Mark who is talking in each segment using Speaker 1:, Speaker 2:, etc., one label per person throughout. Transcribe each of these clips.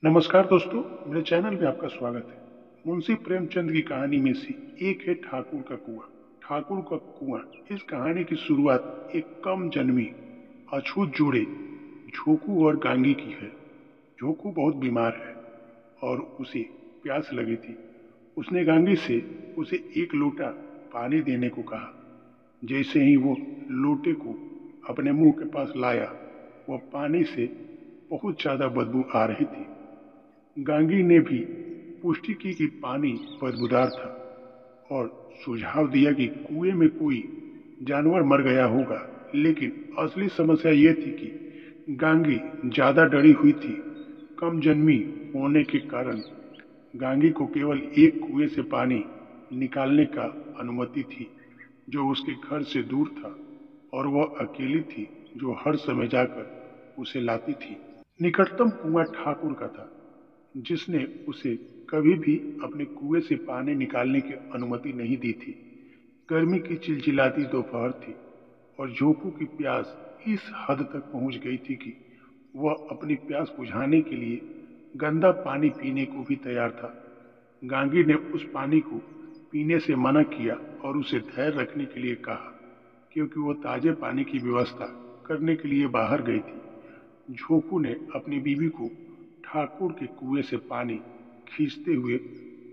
Speaker 1: नमस्कार दोस्तों, मेरे चैनल में आपका स्वागत है। मुंशी प्रेमचंद की कहानी में से एक है ठाकुर का कुआं। ठाकुर का कुआं इस कहानी की शुरुआत एक कम जन्मी अछूत जोड़े झोंकू और गांगी की है। झोंकू बहुत बीमार है और उसे प्यास लगी थी। उसने गांगी से उसे एक लोटा पानी देने को कहा। जैसे ही वो लोटे को अपने मुंह के पास लाया, वह पानी से बहुत ज्यादा बदबू आ रही थी। गांगी ने भी पुष्टि की कि पानी बदबूदार था और सुझाव दिया कि कुएं में कोई जानवर मर गया होगा। लेकिन असली समस्या ये थी कि गांगी ज्यादा डरी हुई थी। कम जन्मी होने के कारण गांगी को केवल एक कुएं से पानी निकालने का अनुमति थी, जो उसके घर से दूर था, और वह अकेली थी जो हर समय जाकर उसे लाती थी। निकटतम कुआं ठाकुर का था, जिसने उसे कभी भी अपने कुएं से पानी निकालने की अनुमति नहीं दी थी। गर्मी की चिलचिलाती दोपहर थी और झोंकू की प्यास इस हद तक पहुंच गई थी कि वह अपनी प्यास बुझाने के लिए गंदा पानी पीने को भी तैयार था। गांगी ने उस पानी को पीने से मना किया और उसे धैर्य रखने के लिए कहा, क्योंकि वह ताजे पानी की व्यवस्था करने के लिए बाहर गई थी। झोंकू ने अपनी बीवी को ठाकुर के कुएं से पानी खींचते हुए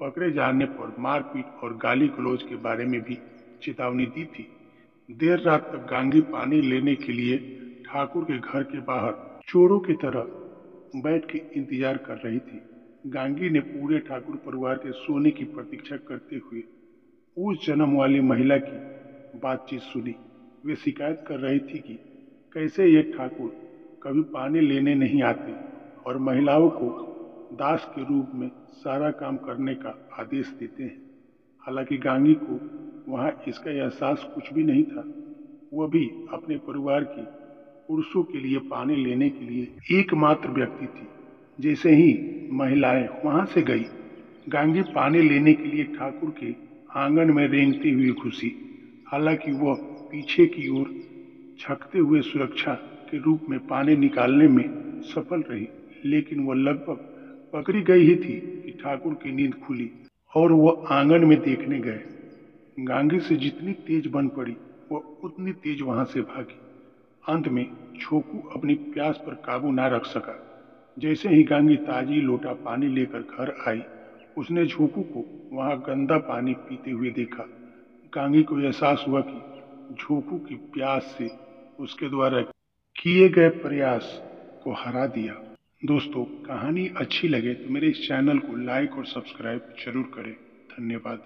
Speaker 1: पकड़े जाने पर मारपीट और गाली गलौज के बारे में भी चेतावनी दी थी। देर रात तक गांगी पानी लेने के लिए ठाकुर के घर के बाहर चोरों की तरह बैठ के इंतजार कर रही थी। गांगी ने पूरे ठाकुर परिवार के सोने की प्रतीक्षा करते हुए उस जन्म वाली महिला की बातचीत सुनी। वे शिकायत कर रही थी कि कैसे ये ठाकुर कभी पानी लेने नहीं आते और महिलाओं को दास के रूप में सारा काम करने का आदेश देते हैं। हालांकि गांगी को वहां इसका एहसास कुछ भी नहीं था। वह भी अपने परिवार की पुरुषों के लिए पानी लेने के लिए एकमात्र व्यक्ति थी। जैसे ही महिलाएं वहां से गई, गांगी पानी लेने के लिए ठाकुर के आंगन में रेंगती हुई घुसी। हालांकि वह पीछे की ओर झकते हुए सुरक्षा के रूप में पानी निकालने में सफल रही, लेकिन वह लगभग पकड़ी गई ही थी कि ठाकुर की नींद खुली और वह आंगन में देखने गए। गांगी से जितनी तेज बन पड़ी, वह उतनी तेज वहां से भागी। अंत में छोकू अपनी प्यास पर काबू न रख सका। जैसे ही गांगी ताजी लोटा पानी लेकर घर आई, उसने झोंकू को वहां गंदा पानी पीते हुए देखा। गांगी को एहसास हुआ कि झोंकू की प्यास से उसके द्वारा किए गए प्रयास को हरा दिया। दोस्तों, कहानी अच्छी लगे तो मेरे इस चैनल को लाइक और सब्सक्राइब जरूर करें। धन्यवाद।